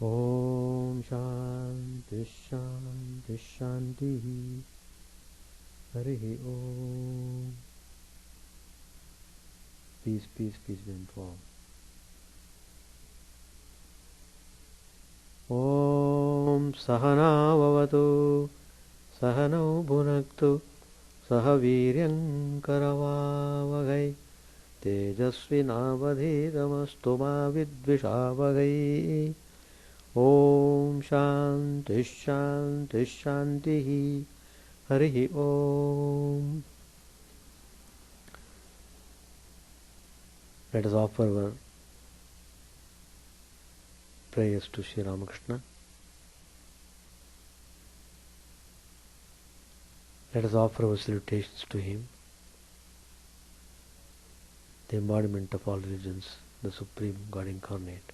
Om Shanti Shanti Shanti Harihi Om. Peace, peace, peace be unto all. Om Sahana Vavatu Sahanau Bhunaktu Sahaviryam Karavavagai Tejasvinavadhitamastu ma vidvishavai. Om Shanti Shanti Shanti Harihi Om. Let us offer our prayers to Sri Ramakrishna. Let us offer our salutations to him, the embodiment of all religions, the Supreme God Incarnate,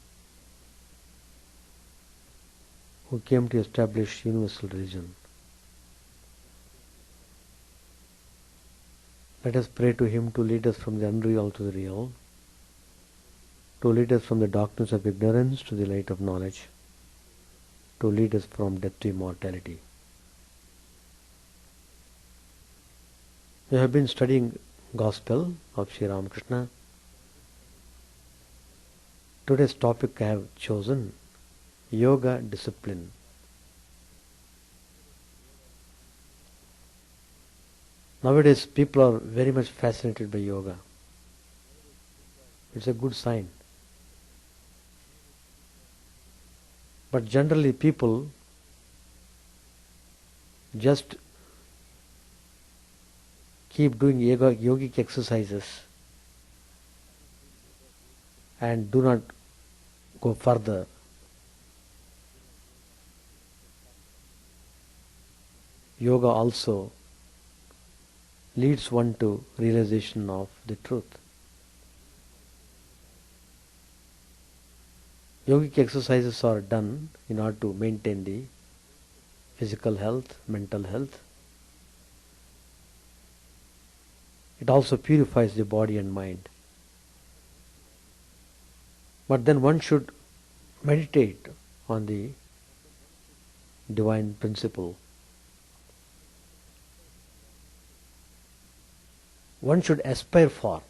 who came to establish universal religion. Let us pray to him to lead us from the unreal to the real, to lead us from the darkness of ignorance to the light of knowledge, to lead us from death to immortality. We have been studying Gospel of Sri Ramakrishna. Today's topic I have chosen, Yoga Discipline. Nowadays people are very much fascinated by yoga. It's a good sign. But generally people just keep doing yogic exercises and do not go further. Yoga also leads one to realization of the truth. Yogic exercises are done in order to maintain the physical health, mental health. It also purifies the body and mind. But then one should meditate on the divine principle. One should aspire for.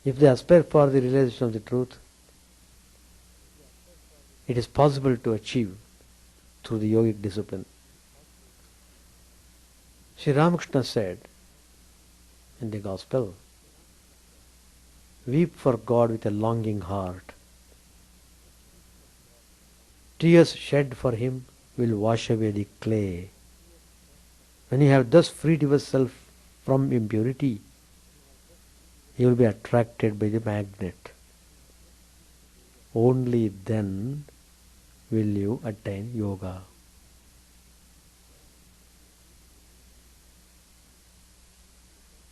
If they aspire for the realization of the truth, it is possible to achieve through the yogic discipline. Sri Ramakrishna said in the Gospel, weep for God with a longing heart. Tears shed for him will wash away the clay. When you have thus freed yourself from impurity, you will be attracted by the magnet. Only then will you attain yoga.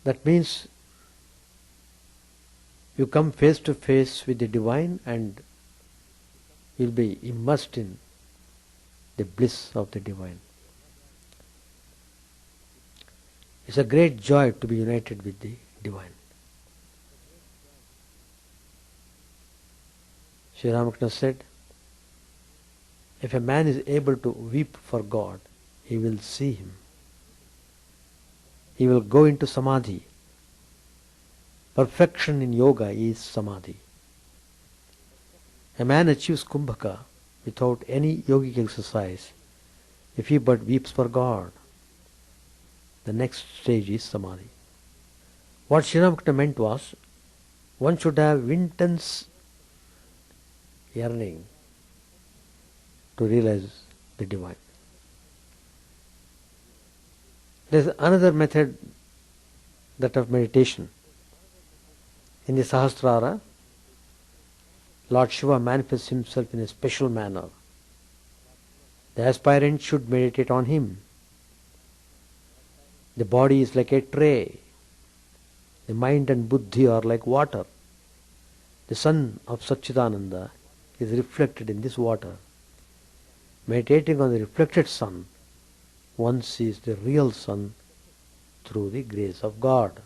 That means you come face to face with the divine and you will be immersed in the bliss of the divine. It's a great joy to be united with the divine. Sri Ramakrishna said, if a man is able to weep for God, he will see him. He will go into samadhi. Perfection in yoga is samadhi. A man achieves kumbhaka without any yogic exercise if he but weeps for God. The next stage is samadhi. What Sri Ramakrishna meant was, one should have intense yearning to realize the divine. There is another method, that of meditation. In the Sahasrara, Lord Shiva manifests himself in a special manner. The aspirant should meditate on him. The body is like a tray. The mind and buddhi are like water. The sun of Chidananda is reflected in this water. Meditating on the reflected sun, one sees the real sun through the grace of God.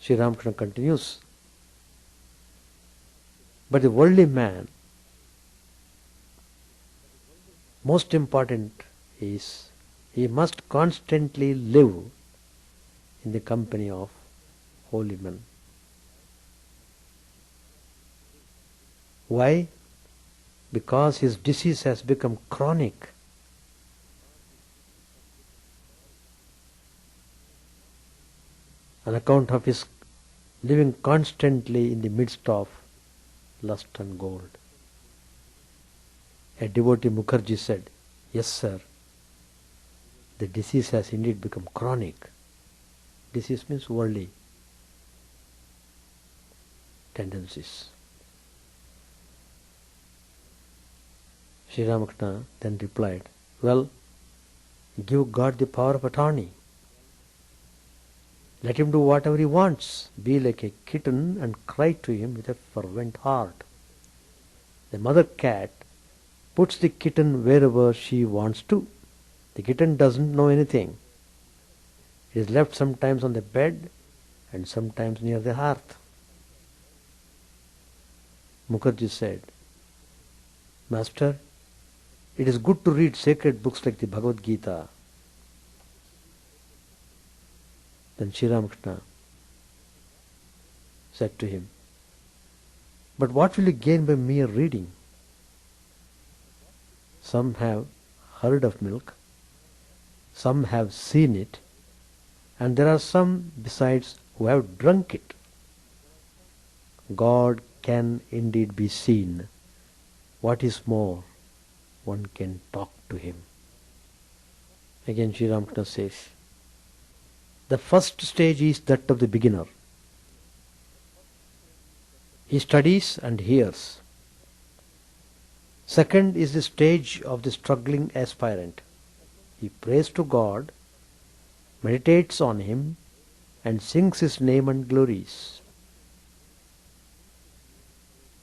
Sri Ramakrishna continues, but the worldly man, most important is he must constantly live in the company of holy men. Why? Because his disease has become chronic. On account of his living constantly in the midst of lust and gold. A devotee Mukherjee said, yes sir, the disease has indeed become chronic. Disease means worldly tendencies. Sri Ramakrishna then replied, well, give God the power of attorney. Let him do whatever he wants. Be like a kitten and cry to him with a fervent heart. The mother cat puts the kitten wherever she wants to. The kitten doesn't know anything. It is left sometimes on the bed and sometimes near the hearth. Mukherjee said, Master, it is good to read sacred books like the Bhagavad Gita. Then Sri Ramakrishna said to him, but what will you gain by mere reading? Some have heard of milk, some have seen it, and there are some besides who have drunk it. God can indeed be seen. What is more, one can talk to him. Again Sri Ramakrishna says, the first stage is that of the beginner. He studies and hears. Second is the stage of the struggling aspirant. He prays to God, meditates on him, and sings his name and glories.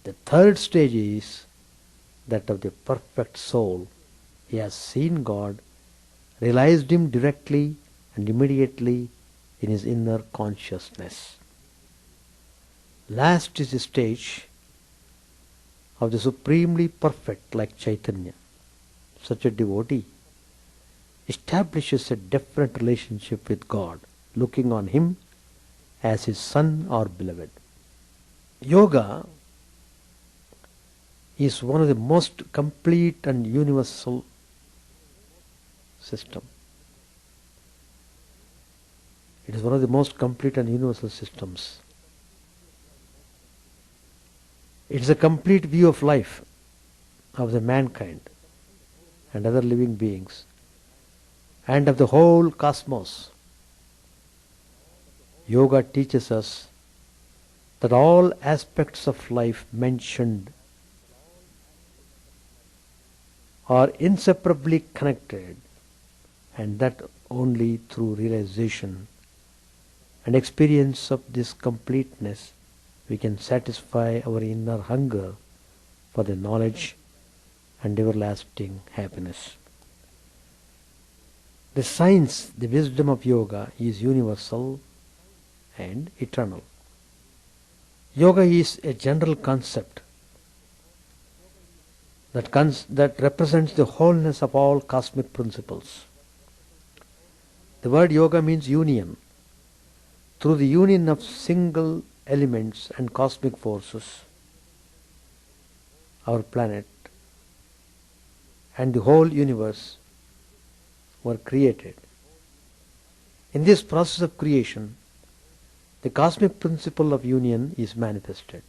The third stage is that of the perfect soul. He has seen God, realized him directly and immediately in his inner consciousness. Last is the stage of the supremely perfect like Chaitanya. Such a devotee establishes a definite relationship with God, looking on him as his son or beloved. Yoga is one of the most complete and universal system. It is one of the most complete and universal systems. It is a complete view of life, of the mankind and other living beings, and of the whole cosmos. Yoga teaches us that all aspects of life mentioned are inseparably connected, and that only through realization and experience of this completeness we can satisfy our inner hunger for the knowledge and everlasting happiness. The science, the wisdom of yoga is universal and eternal. Yoga is a general concept that represents the wholeness of all cosmic principles. The word yoga means union. Through the union of single elements and cosmic forces, our planet and the whole universe were created. In this process of creation, the cosmic principle of union is manifested.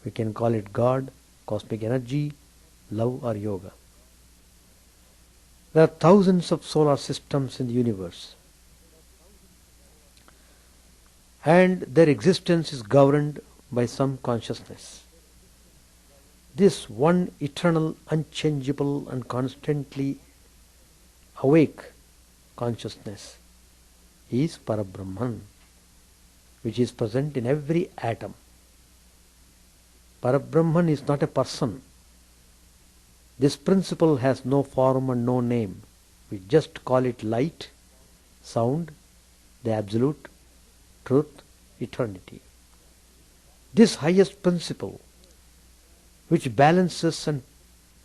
We can call it God, cosmic energy, love, or yoga. There are thousands of solar systems in the universe, and their existence is governed by some consciousness. This one eternal, unchangeable, and constantly awake consciousness is Parabrahman, which is present in every atom. Parabrahman is not a person. This principle has no form and no name. We just call it light, sound, the absolute, truth, eternity. This highest principle, which balances and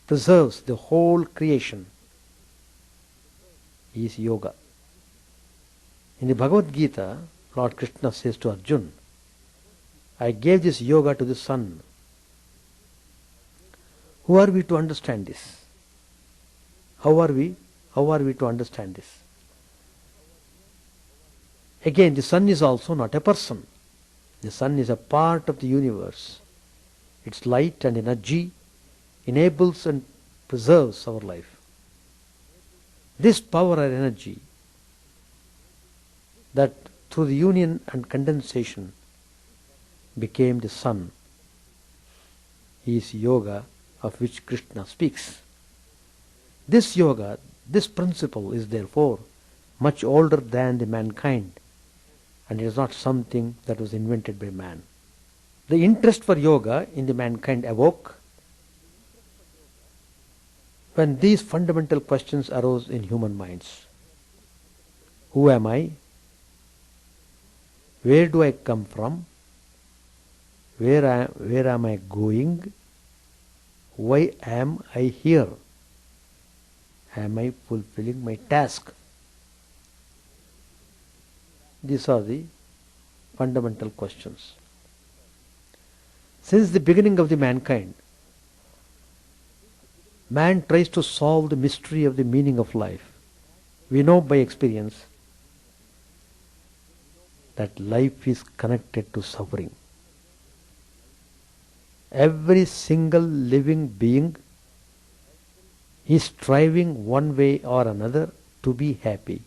preserves the whole creation, is yoga. In the Bhagavad Gita, Lord Krishna says to Arjuna, I gave this yoga to the sun. Who are we to understand this? How are we to understand this? Again, the sun is also not a person. The sun is a part of the universe. Its light and energy enables and preserves our life. This power or energy that through the union and condensation became the sun is yoga of which Krishna speaks. This yoga, this principle is therefore much older than the mankind, and it is not something that was invented by man. The interest for yoga in the mankind awoke when these fundamental questions arose in human minds. Who am I? Where do I come from? Where am I going? Why am I here? Am I fulfilling my task? These are the fundamental questions. Since the beginning of the mankind, man tries to solve the mystery of the meaning of life. We know by experience that life is connected to suffering. Every single living being is striving one way or another to be happy.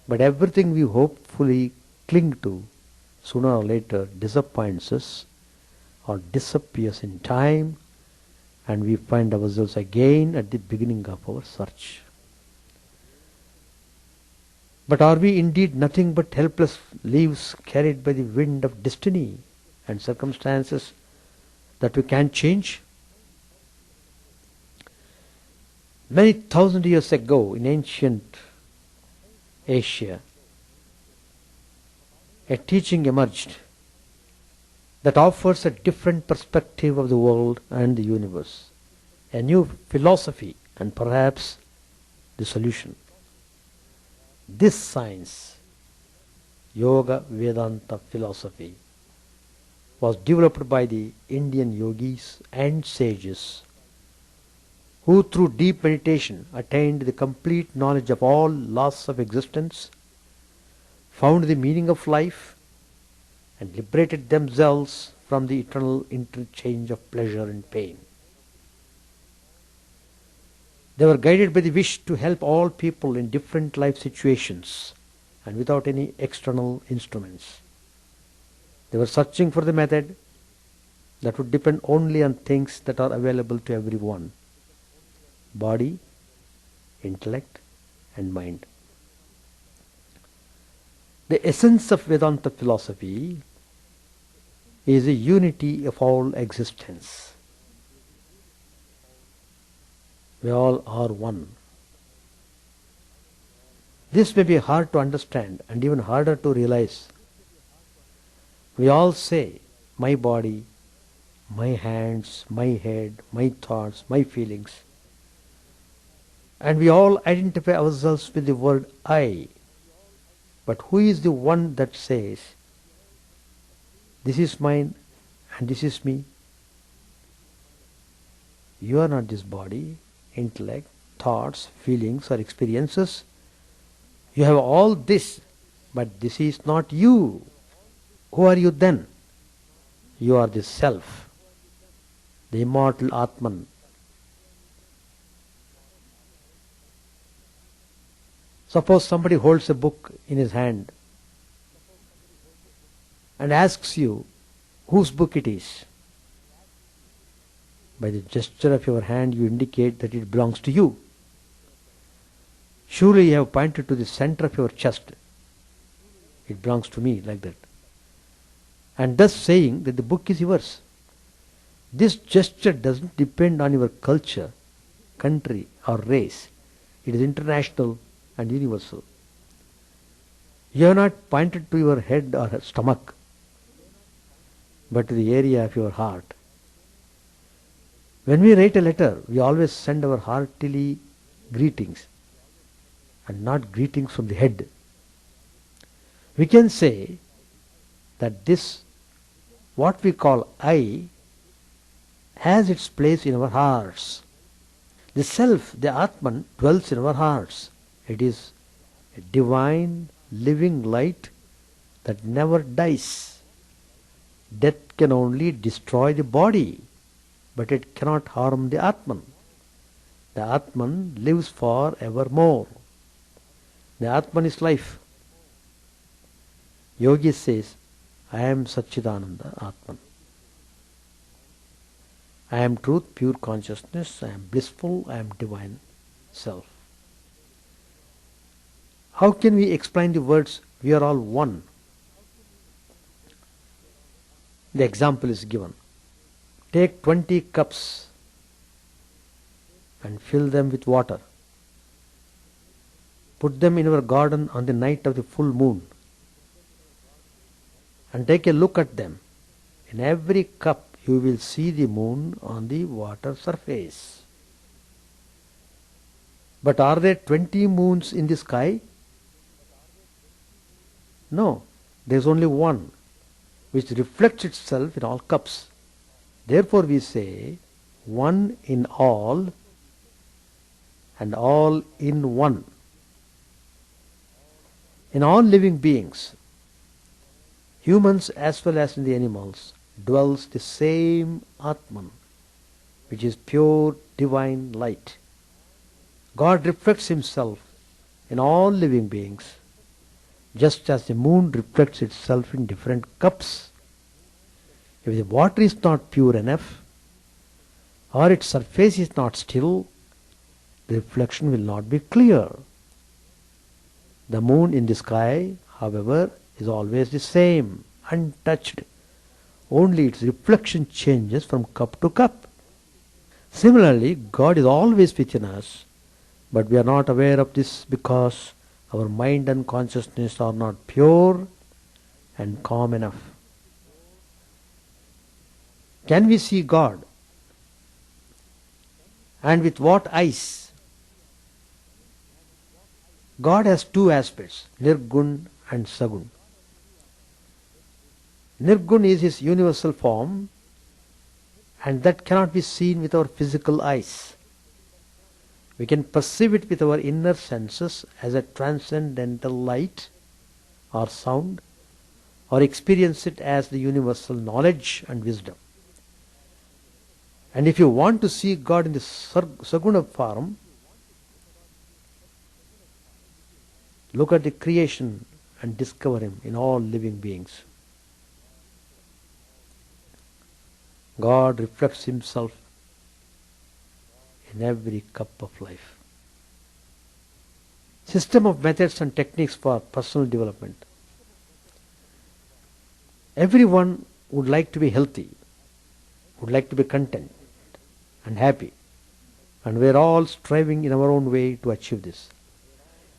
But everything we hopefully cling to sooner or later disappoints us or disappears in time, and we find ourselves again at the beginning of our search. But are we indeed nothing but helpless leaves carried by the wind of destiny and circumstances that we can't change? Many thousand years ago in ancient Asia, a teaching emerged that offers a different perspective of the world and the universe, a new philosophy and perhaps the solution. This science, Yoga Vedanta philosophy, was developed by the Indian yogis and sages who through deep meditation attained the complete knowledge of all laws of existence, found the meaning of life, and liberated themselves from the eternal interchange of pleasure and pain. They were guided by the wish to help all people in different life situations and without any external instruments. They were searching for the method that would depend only on things that are available to everyone: body, intellect, and mind. The essence of Vedanta philosophy is the unity of all existence. We all are one. This may be hard to understand and even harder to realize. We all say, my body, my hands, my head, my thoughts, my feelings. And we all identify ourselves with the word I. But who is the one that says, this is mine and this is me? You are not this body, intellect, thoughts, feelings, or experiences. You have all this, but this is not you. Who are you then? You are the self, the immortal Atman. Suppose somebody holds a book in his hand and asks you whose book it is. By the gesture of your hand you indicate that it belongs to you. Surely you have pointed to the center of your chest. It belongs to me, like that. And thus saying that the book is yours. This gesture doesn't depend on your culture, country, or race. It is international and universal. You have not pointed to your head or stomach, but to the area of your heart. When we write a letter, we always send our heartily greetings and not greetings from the head. We can say that this, what we call I, has its place in our hearts. The self, the Atman, dwells in our hearts. It is a divine, living light that never dies. Death can only destroy the body, but it cannot harm the Atman. The Atman lives for evermore. The Atman is life. Yogi says, I am Satchidananda Atman. I am truth, pure consciousness, I am blissful, I am divine self. How can we explain the words, we are all one? The example is given. Take 20 cups and fill them with water. Put them in our garden on the night of the full moon and take a look at them. In every cup you will see the moon on the water surface. But are there 20 moons in the sky? No, there is only one, which reflects itself in all cups. Therefore we say, one in all and all in one. In all living beings, humans as well as in the animals, dwells the same Atman, which is pure divine light. God reflects himself in all living beings, just as the moon reflects itself in different cups. If the water is not pure enough, or its surface is not still, the reflection will not be clear. The moon in the sky, however, is always the same, untouched. Only its reflection changes from cup to cup. Similarly, God is always within us, but we are not aware of this because our mind and consciousness are not pure and calm enough. Can we see God? And with what eyes? God has two aspects, Nirgun and Sagun. Nirgun is his universal form, and that cannot be seen with our physical eyes. We can perceive it with our inner senses as a transcendental light or sound, or experience it as the universal knowledge and wisdom. And if you want to see God in the Saguna form, look at the creation and discover him in all living beings. God reflects himself in every cup of life. System of methods and techniques for personal development. Everyone would like to be healthy, would like to be content and happy, and we are all striving in our own way to achieve this.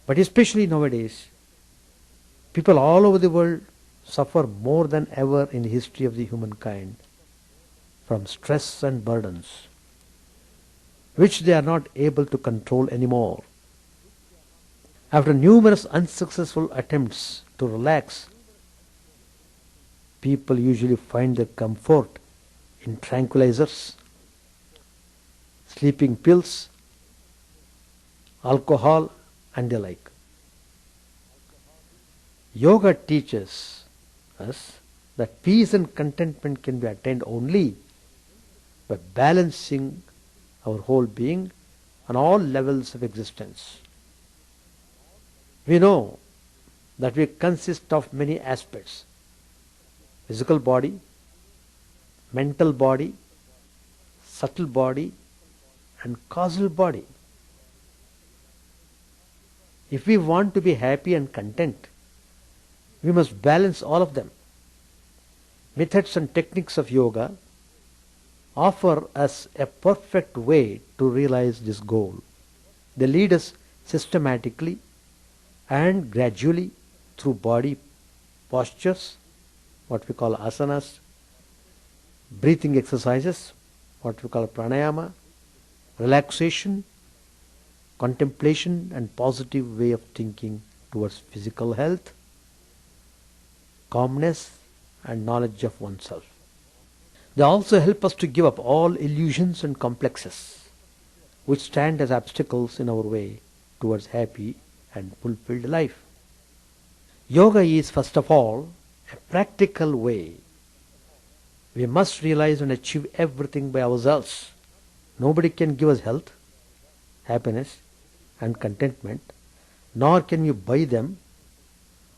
But especially nowadays, people all over the world suffer more than ever in the history of the humankind from stress and burdens, which they are not able to control anymore. After numerous unsuccessful attempts to relax, people usually find their comfort in tranquilizers, sleeping pills, alcohol, and the like. Yoga teaches us that peace and contentment can be attained only by balancing our whole being on all levels of existence. We know that we consist of many aspects: physical body, mental body, subtle body, and causal body. If we want to be happy and content, we must balance all of them. Methods and techniques of yoga offer us a perfect way to realize this goal. They lead us systematically and gradually through body postures, what we call asanas, breathing exercises, what we call pranayama, relaxation, contemplation and positive way of thinking towards physical health, calmness and knowledge of oneself. They also help us to give up all illusions and complexes which stand as obstacles in our way towards happy and fulfilled life. Yoga is first of all a practical way. We must realize and achieve everything by ourselves. Nobody can give us health, happiness and contentment, nor can we buy them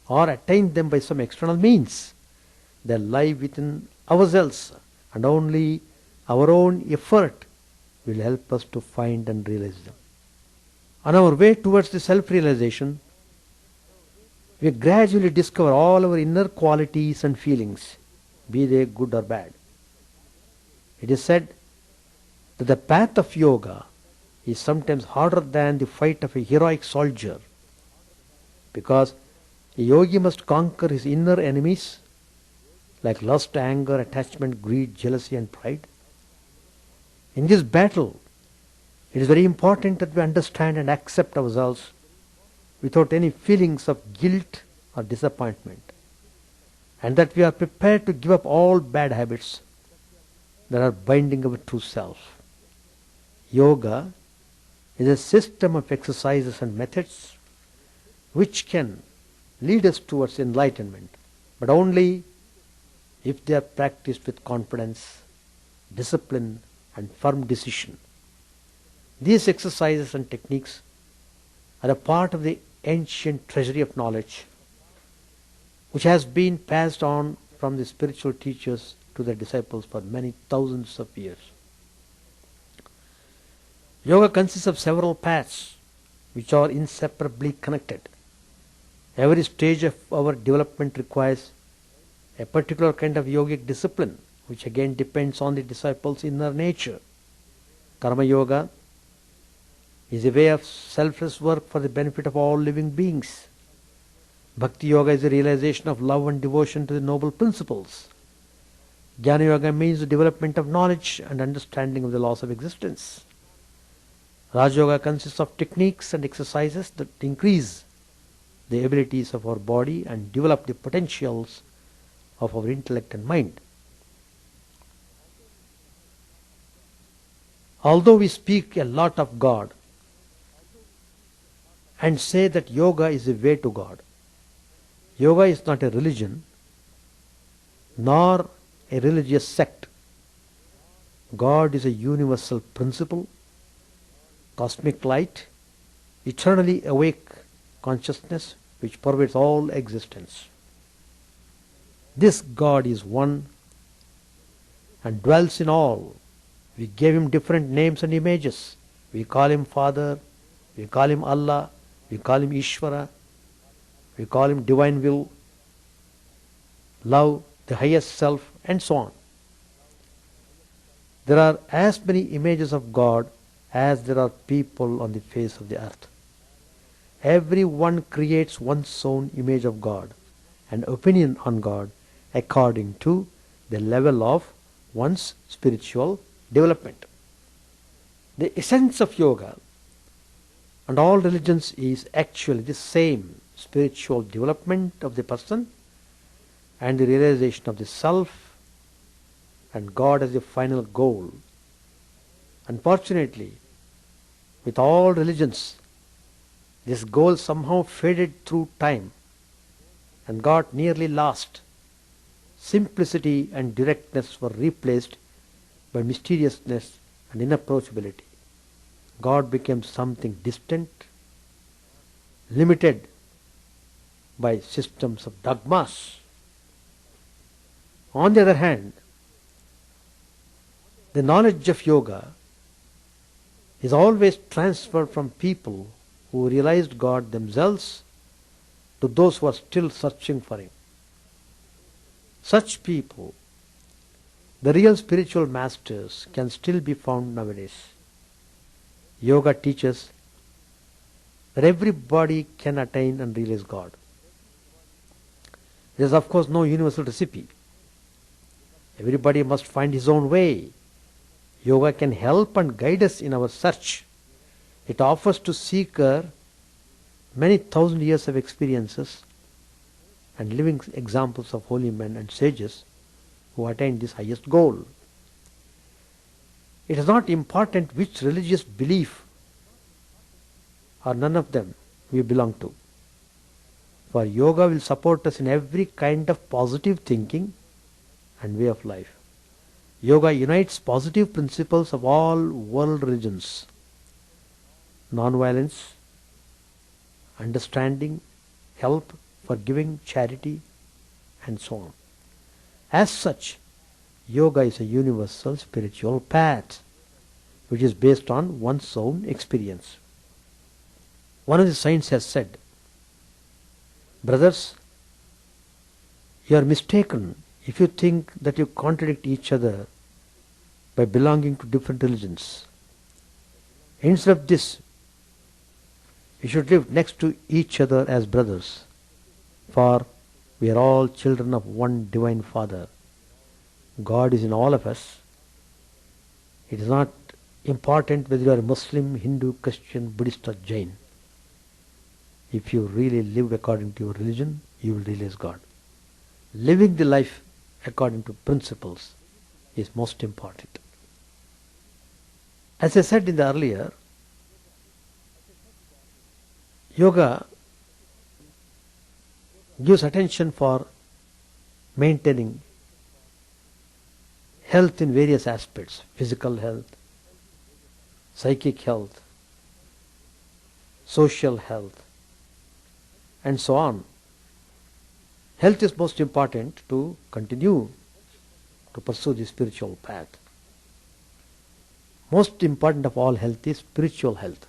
or attain them by some external means. They lie within ourselves, and only our own effort will help us to find and realize them. On our way towards the self-realization, we gradually discover all our inner qualities and feelings, be they good or bad. It is said that the path of yoga is sometimes harder than the fight of a heroic soldier, because a yogi must conquer his inner enemies like lust, anger, attachment, greed, jealousy and pride. In this battle, it is very important that we understand and accept ourselves without any feelings of guilt or disappointment, and that we are prepared to give up all bad habits that are binding our true self. Yoga is a system of exercises and methods which can lead us towards enlightenment, but only if they are practiced with confidence, discipline and firm decision. These exercises and techniques are a part of the ancient treasury of knowledge which has been passed on from the spiritual teachers to their disciples for many thousands of years. Yoga consists of several paths which are inseparably connected. Every stage of our development requires a particular kind of yogic discipline, which again depends on the disciple's inner nature. Karma Yoga is a way of selfless work for the benefit of all living beings. Bhakti Yoga is the realization of love and devotion to the noble principles. Jnana Yoga means the development of knowledge and understanding of the laws of existence. Raj Yoga consists of techniques and exercises that increase the abilities of our body and develop the potentials of our intellect and mind. Although we speak a lot of God and say that yoga is a way to God, yoga is not a religion nor a religious sect. God is a universal principle, cosmic light, eternally awake consciousness which pervades all existence. This God is one and dwells in all. We gave him different names and images. We call him Father, we call him Allah, we call him Ishvara, we call him divine will, love, the highest self, and so on. There are as many images of God as there are people on the face of the earth. Everyone creates one's own image of God and opinion on God according to the level of one's spiritual development. The essence of yoga and all religions is actually the same: spiritual development of the person and the realization of the self and God as the final goal. Unfortunately, with all religions, this goal somehow faded through time and got nearly lost. Simplicity and directness were replaced by mysteriousness and inapproachability. God became something distant, limited by systems of dogmas. On the other hand, the knowledge of yoga is always transferred from people who realized God themselves to those who are still searching for him. Such people, the real spiritual masters, can still be found nowadays. Yoga teaches that everybody can attain and realize God. There is of course no universal recipe. Everybody must find his own way. Yoga can help and guide us in our search. It offers to seeker many thousand years of experiences and living examples of holy men and sages who attained this highest goal. It is not important which religious belief or none of them we belong to. For yoga will support us in every kind of positive thinking and way of life. Yoga unites positive principles of all world religions: non-violence, understanding, help, forgiving, charity, and so on. As such, yoga is a universal spiritual path which is based on one's own experience. One of the saints has said, "Brothers, you are mistaken if you think that you contradict each other by belonging to different religions. Instead of this, you should live next to each other as brothers, for we are all children of one divine Father. God is in all of us. It is not important whether you are Muslim, Hindu, Christian, Buddhist or Jain. If you really live according to your religion, you will realize God. Living the life according to principles is most important." As I said in the earlier, yoga gives attention for maintaining health in various aspects: physical health, psychic health, social health, and so on. Health is most important to continue to pursue the spiritual path. Most important of all health is spiritual health.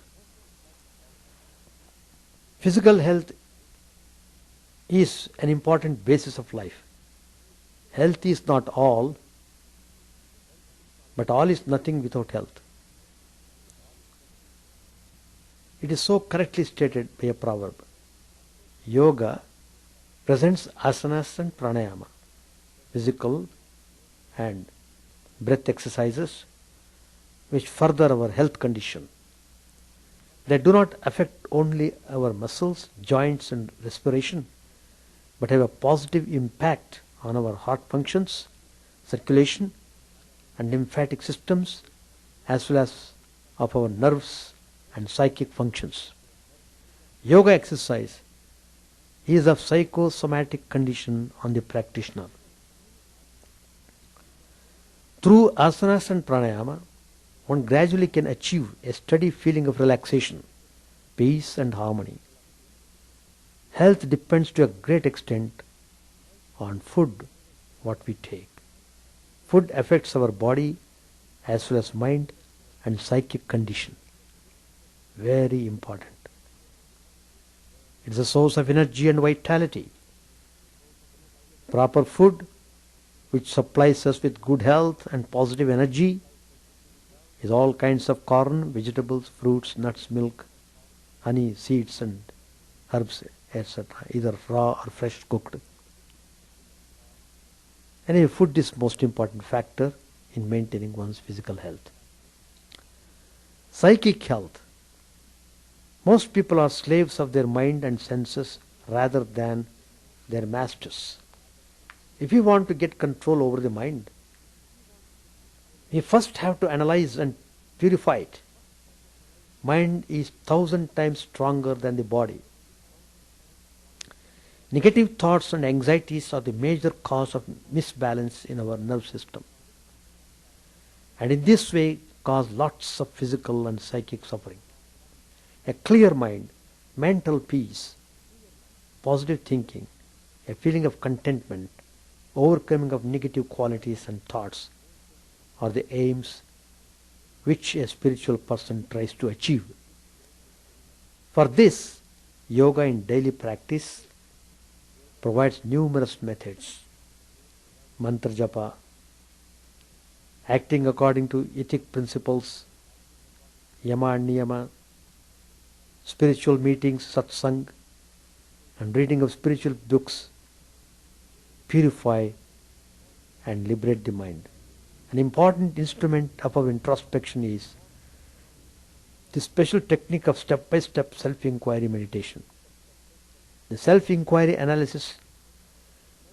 Physical health is an important basis of life. Health is not all, but all is nothing without health. It is so correctly stated by a proverb. Yoga presents asanas and pranayama, physical and breath exercises, which further our health condition. They do not affect only our muscles, joints and respiration, but have a positive impact on our heart functions, circulation and lymphatic systems, as well as of our nerves and psychic functions. Yoga exercise is of psychosomatic condition on the practitioner. Through asanas and pranayama, one gradually can achieve a steady feeling of relaxation, peace and harmony. Health depends to a great extent on food, what we take. Food affects our body as well as mind and psychic condition. Very important. It is a source of energy and vitality. Proper food, which supplies us with good health and positive energy, is all kinds of corn, vegetables, fruits, nuts, milk, honey, seeds and herbs, etc., either raw or fresh cooked. Anyway, food is most important factor in maintaining one's physical health. Psychic health. Most people are slaves of their mind and senses rather than their masters. If you want to get control over the mind, you first have to analyze and purify it. Mind is 1,000 times stronger than the body. Negative thoughts and anxieties are the major cause of misbalance in our nerve system, and in this way cause lots of physical and psychic suffering. A clear mind, mental peace, positive thinking, a feeling of contentment, overcoming of negative qualities and thoughts are the aims which a spiritual person tries to achieve. For this, yoga in daily practice provides numerous methods: mantra japa, acting according to ethic principles, yama and niyama, spiritual meetings, satsang, and reading of spiritual books, purify and liberate the mind. An important instrument of our introspection is the special technique of step-by-step self-inquiry meditation. The self-inquiry analysis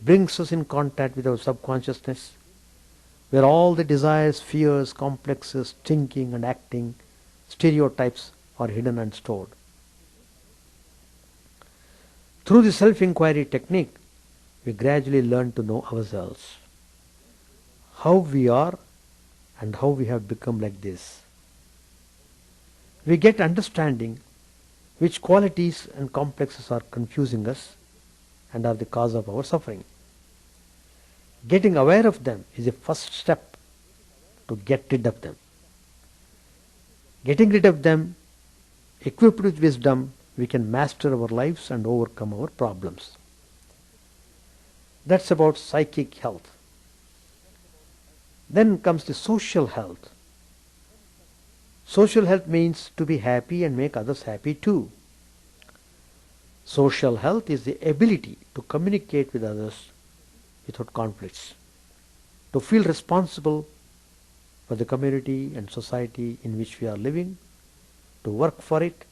brings us in contact with our subconsciousness, where all the desires, fears, complexes, thinking and acting, stereotypes are hidden and stored. Through the self-inquiry technique, we gradually learn to know ourselves, how we are and how we have become like this. We get understanding which qualities and complexes are confusing us and are the cause of our suffering. Getting aware of them is a first step to get rid of them. Getting rid of them, equipped with wisdom, we can master our lives and overcome our problems. That's about psychic health. Then comes the social health. Social health means to be happy and make others happy too. Social health is the ability to communicate with others without conflicts, to feel responsible for the community and society in which we are living, to work for it,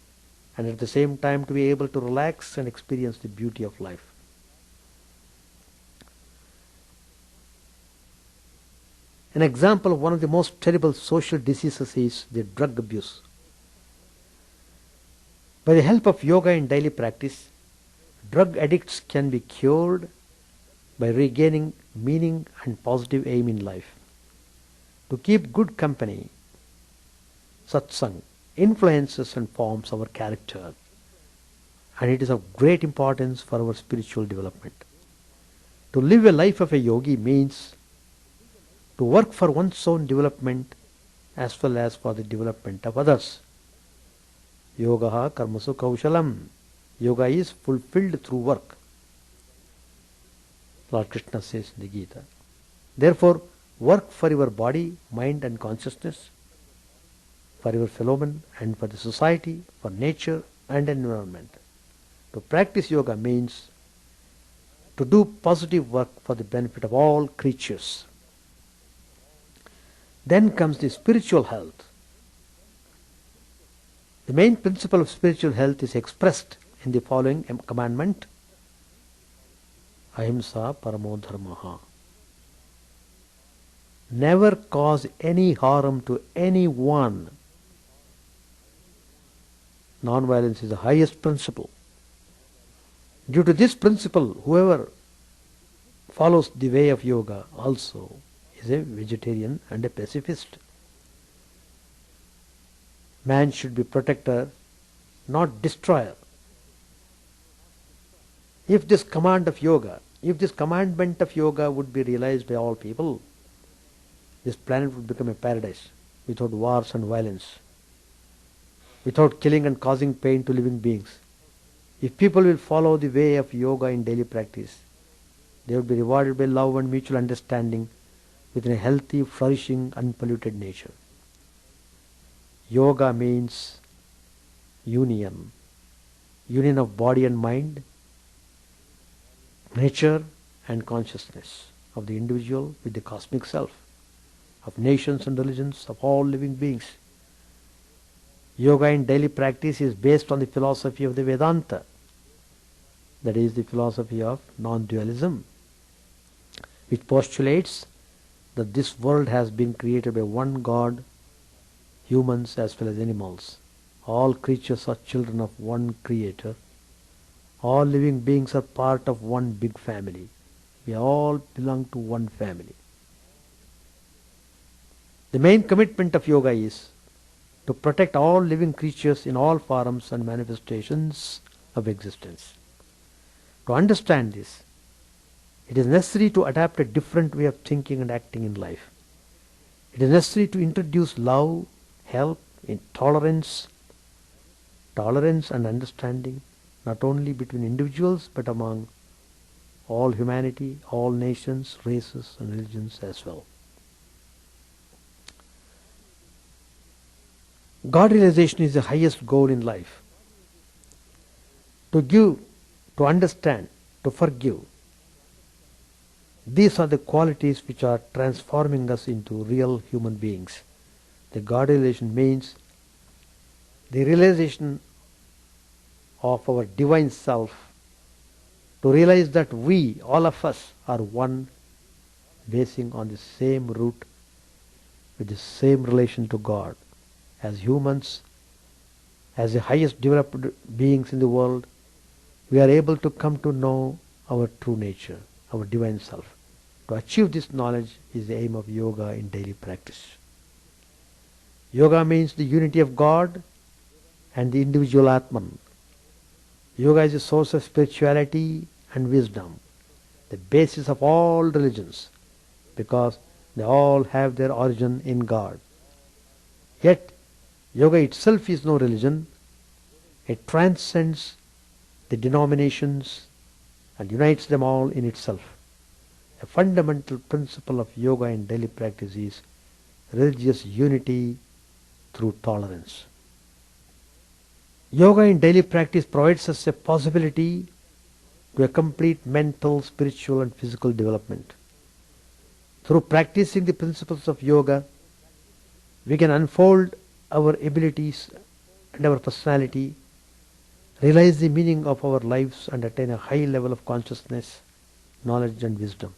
and at the same time to be able to relax and experience the beauty of life. An example of one of the most terrible social diseases is the drug abuse. By the help of yoga in daily practice, drug addicts can be cured by regaining meaning and positive aim in life. To keep good company, satsang influences and forms our character, and it is of great importance for our spiritual development. To live a life of a yogi means to work for one's own development as well as for the development of others. Yogaha karmasu kaushalam. Yoga is fulfilled through work, Lord Krishna says in the Gita. Therefore, work for your body, mind and consciousness, for your fellow men and for the society, for nature and environment. To practice yoga means to do positive work for the benefit of all creatures. Then comes the spiritual health. The main principle of spiritual health is expressed in the following commandment: Ahimsa paramo dharmaha. Never cause any harm to anyone. Non-violence is the highest principle. Due to this principle, whoever follows the way of yoga also is a vegetarian and a pacifist. Man should be protector, not destroyer. If this commandment of yoga would be realized by all people, this planet would become a paradise without wars and violence, without killing and causing pain to living beings. If people will follow the way of yoga in daily practice, they will be rewarded by love and mutual understanding within a healthy, flourishing, unpolluted nature. Yoga means union of body and mind, nature and consciousness, of the individual with the cosmic self, of nations and religions, of all living beings. Yoga in daily practice is based on the philosophy of the Vedanta, that is the philosophy of non-dualism, which postulates that this world has been created by one God, humans as well as animals. All creatures are children of one Creator. All living beings are part of one big family. We all belong to one family. The main commitment of yoga is to protect all living creatures in all forms and manifestations of existence. To understand this, it is necessary to adapt a different way of thinking and acting in life. It is necessary to introduce love, help, tolerance and understanding, not only between individuals but among all humanity, all nations, races and religions as well. God realization is the highest goal in life. To give, to understand, to forgive. These are the qualities which are transforming us into real human beings. The God realization means the realization of our divine self, to realize that we, all of us, are one, basing on the same root, with the same relation to God. As humans, as the highest developed beings in the world, we are able to come to know our true nature, our divine self. To achieve this knowledge is the aim of yoga in daily practice. Yoga means the unity of God and the individual Atman. Yoga is a source of spirituality and wisdom, the basis of all religions, because they all have their origin in God. Yet, yoga itself is no religion. It transcends the denominations and unites them all in itself. A fundamental principle of yoga in daily practice is religious unity through tolerance. Yoga in daily practice provides us a possibility to a complete mental, spiritual and physical development. Through practicing the principles of yoga, we can unfold our abilities and our personality, realize the meaning of our lives and attain a high level of consciousness, knowledge and wisdom.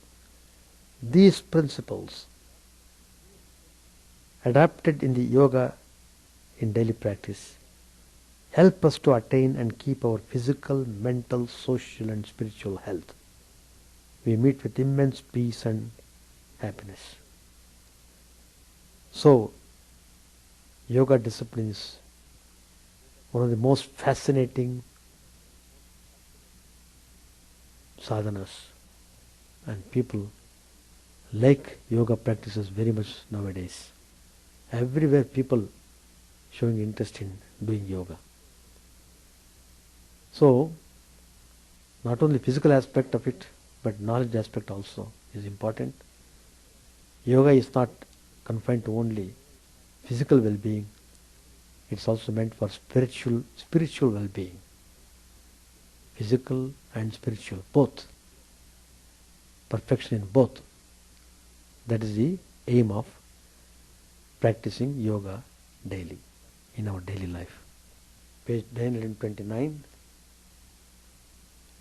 These principles, adapted in the yoga in daily practice, help us to attain and keep our physical, mental, social and spiritual health. We meet with immense peace and happiness. So, yoga discipline is one of the most fascinating sadhanas, and people like yoga practices very much nowadays. Everywhere people showing interest in doing yoga. So, not only physical aspect of it, but knowledge aspect also is important. Yoga is not confined to only physical well-being. It's also meant for spiritual well-being. Physical and spiritual, both. Perfection in both. That is the aim of practicing yoga daily, in our daily life. Page 929.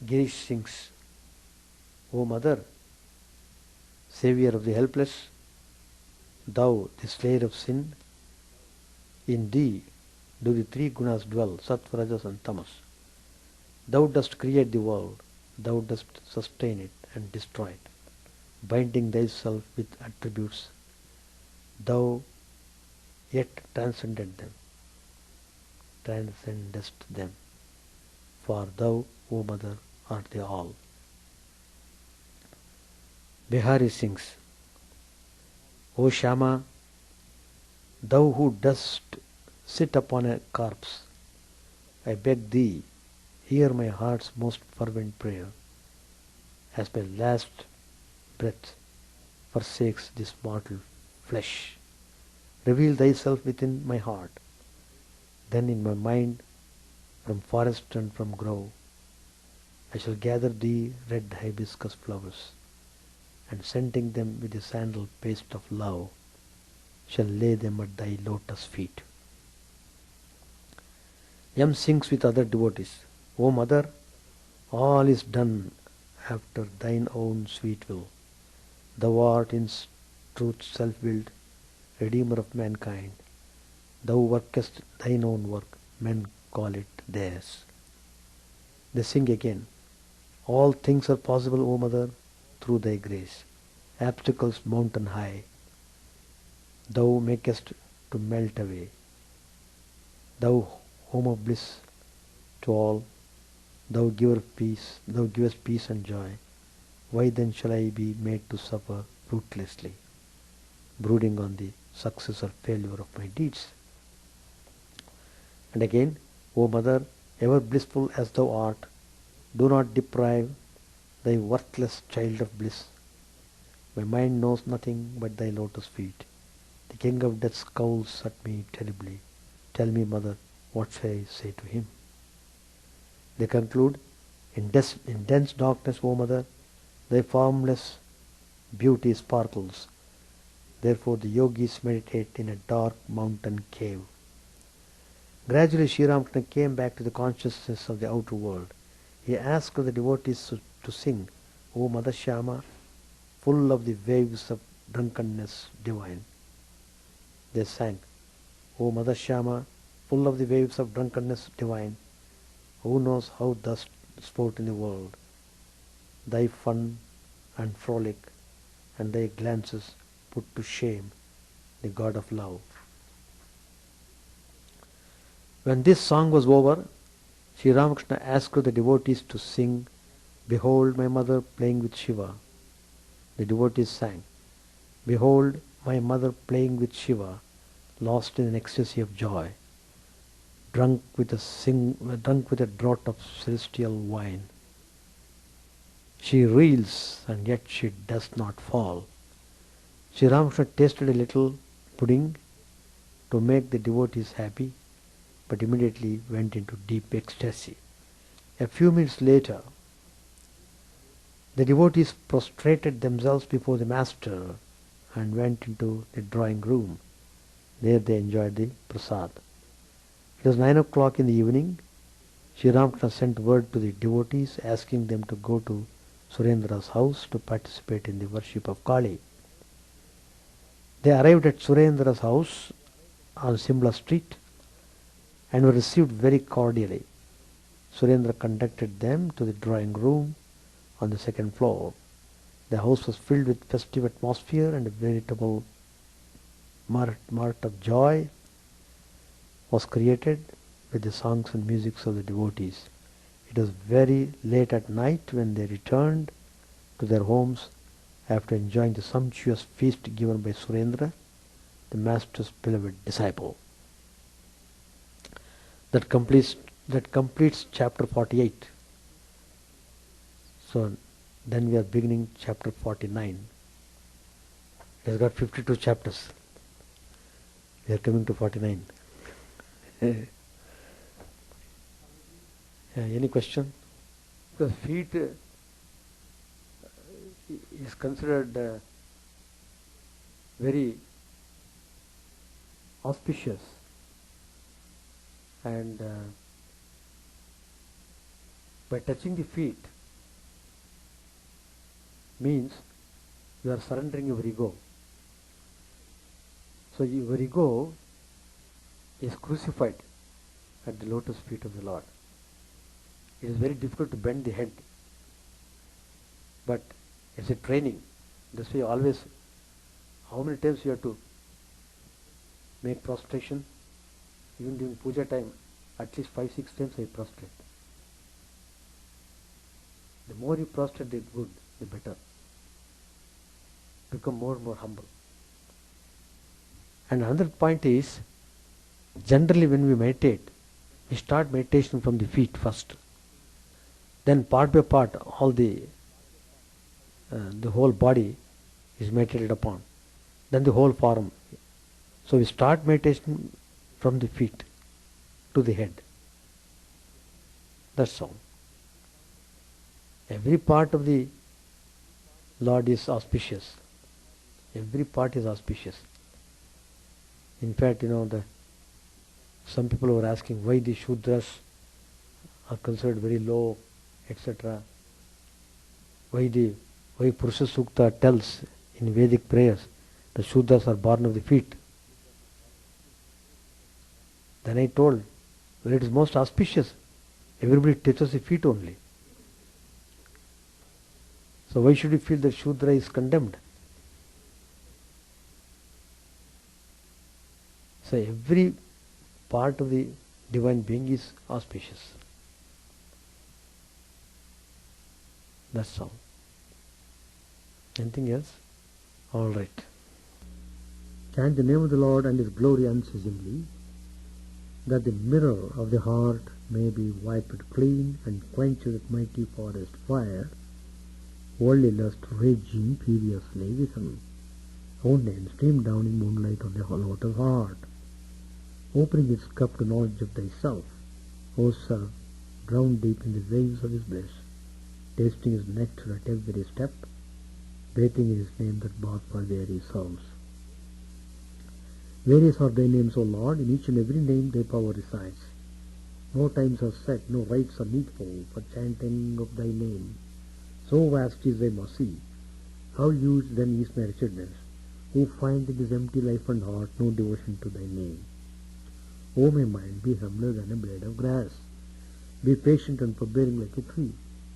Girish sings, O Mother, Saviour of the helpless, Thou, the slayer of sin, in Thee do the three gunas dwell, Sattva, Rajas and Tamas. Thou dost create the world, Thou dost sustain it and destroy it, binding Thyself with attributes. Thou yet transcendest them, for Thou, O Mother, art the all. Bihari sings, O Shama, Thou who dost sit upon a corpse, I beg Thee, hear my heart's most fervent prayer, as my last breath forsakes this mortal flesh. Reveal Thyself within my heart. Then in my mind, from forest and from grove, I shall gather Thee red hibiscus flowers, and scenting them with the sandal paste of love, shall lay them at Thy lotus feet. Yam sings with other devotees, O Mother, all is done after Thine own sweet will. Thou art in truth self-willed, Redeemer of mankind. Thou workest Thine own work, men call it theirs. They sing again, all things are possible, O Mother, through Thy grace. Obstacles mountain high, Thou makest to melt away. Thou home of bliss to all, Thou givest peace and joy. Why then shall I be made to suffer fruitlessly, brooding on the success or failure of my deeds? And again, O Mother, ever blissful as Thou art, do not deprive Thy worthless child of bliss. My mind knows nothing but Thy lotus feet. The king of death scowls at me terribly. Tell me, Mother, what shall I say to him? They conclude, in dense darkness, O Mother, Thy formless beauty sparkles. Therefore the yogis meditate in a dark mountain cave. Gradually Sri Ramakrishna came back to the consciousness of the outer world. He asked the devotees to sing, O Madhushyama, full of the waves of drunkenness divine. They sang, O Madhushyama, full of the waves of drunkenness divine, who knows how thus sport in the world? Thy fun and frolic and thy glances put to shame the God of love. When this song was over, Sri Ramakrishna asked the devotees to sing, Behold my mother playing with Shiva. The devotees sang, Behold my mother playing with Shiva, lost in an ecstasy of joy, drunk with a draught of celestial wine. She reels and yet she does not fall. Sri Ramakrishna tasted a little pudding to make the devotees happy, but immediately went into deep ecstasy. A few minutes later, the devotees prostrated themselves before the master and went into the drawing room. There they enjoyed the prasad. It was 9 o'clock in the evening. Sri Ramakrishna sent word to the devotees asking them to go to Surendra's house to participate in the worship of Kali. They arrived at Surendra's house on Simla Street and were received very cordially. Surendra conducted them to the drawing room on the second floor. The house was filled with festive atmosphere, and a veritable mart of joy was created with the songs and musics of the devotees. It was very late at night when they returned to their homes after enjoying the sumptuous feast given by Surendra, the master's beloved disciple. That completes chapter 48. So then we are beginning chapter 49. It has got 52 chapters. We are coming to 49. Any question? Because feet is considered very auspicious, and by touching the feet means you are surrendering your ego. So your ego is crucified at the lotus feet of the Lord. It is very difficult to bend the head, but it's a training. That's why always, how many times you have to make prostration? Even during puja time, at least 5-6 times I prostrate. The more you prostrate, the good, the better. Become more and more humble. And another point is, generally when we meditate, we start meditation from the feet first. Then part by part, all the whole body is meditated upon. Then the whole form. So we start meditation from the feet to the head. That's all. Every part of the Lord is auspicious. Every part is auspicious. In fact, some people were asking why the Shudras are considered very low, etc. Why Purusha Sukta tells in Vedic prayers the Shudras are born of the feet. Then I told, well, it is most auspicious. Everybody touches the feet only. So why should you feel that Shudra is condemned? So every part of the divine being is auspicious. That's all. Anything else? All right. Chant the name of the Lord and His glory unceasingly, that the mirror of the heart may be wiped clean and quenched with mighty forest fire, worldly lust raging furiously within. Own name stream down in moonlight on the lotus heart, opening its cup to knowledge of thyself, O self, drowned deep in the waves of His bliss, tasting His nectar at every step, bathing in his name that bath for weary souls. Various are thy names, O Lord, in each and every name thy power resides. No times are set, no rites are needful for chanting of thy name. So vast is thy mercy, how huge then is my wretchedness, who find in this empty life and heart no devotion to thy name. O my mind, be humbler than a blade of grass. Be patient and forbearing like a tree.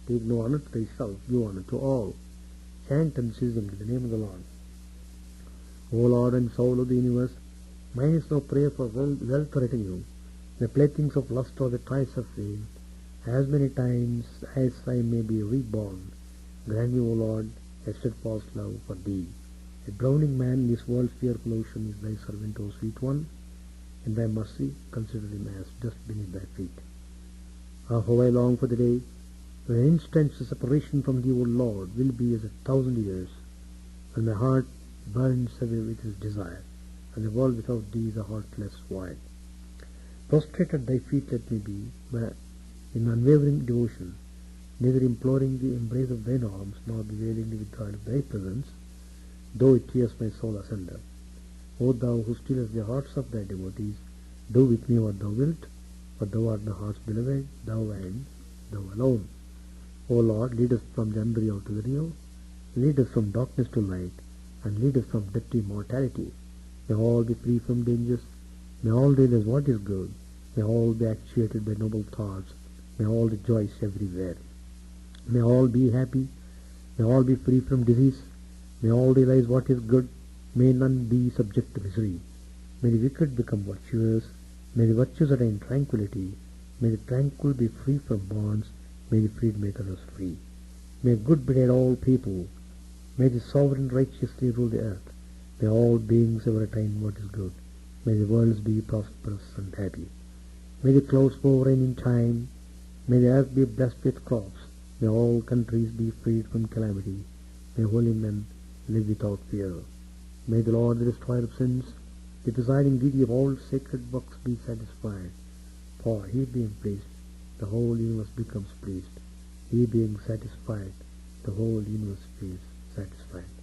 Take no honor to thyself, give honor to all. Chant unceasingly the name of the Lord. O Lord and soul of the universe, mine is no prayer for wealth or retinue. The playthings of lust or the toys of fame, as many times as I may be reborn, grant me, O Lord, a steadfast love for thee. A drowning man in this world's fearful ocean is thy servant, O sweet one. In thy mercy, consider him as dust beneath thy feet. Ah, how I long for the day when an instant's separation from thee, O Lord, will be as 1,000 years, when my heart burns away with his desire, and the world without thee is a heartless void. Prostrate at thy feet let me be, but in unwavering devotion, neither imploring the embrace of thine arms, nor bewailing the withdrawal of thy presence, though it tears my soul asunder. O thou who stillest the hearts of thy devotees, do with me what thou wilt, for thou art the heart's beloved, thou and thou alone. O Lord, lead us from the unreal to the real, lead us from darkness to light, and lead us from death to immortality. May all be free from dangers, may all realize what is good, may all be actuated by noble thoughts, may all rejoice everywhere. May all be happy, may all be free from disease, may all realize what is good, may none be subject to misery. May the wicked become virtuous, may the virtuous attain tranquility, may the tranquil be free from bonds, may the freed make others free. May good betide all people, may the sovereign righteously rule the earth, may all beings ever attain what is good, may the worlds be prosperous and happy. May the clouds pour rain in time, may the earth be blessed with crops, may all countries be freed from calamity, may holy men live without fear. May the Lord, the destroyer of sins, the presiding deity of all sacred works, be satisfied. For he being pleased, the whole universe becomes pleased. He being satisfied, the whole universe feels satisfied.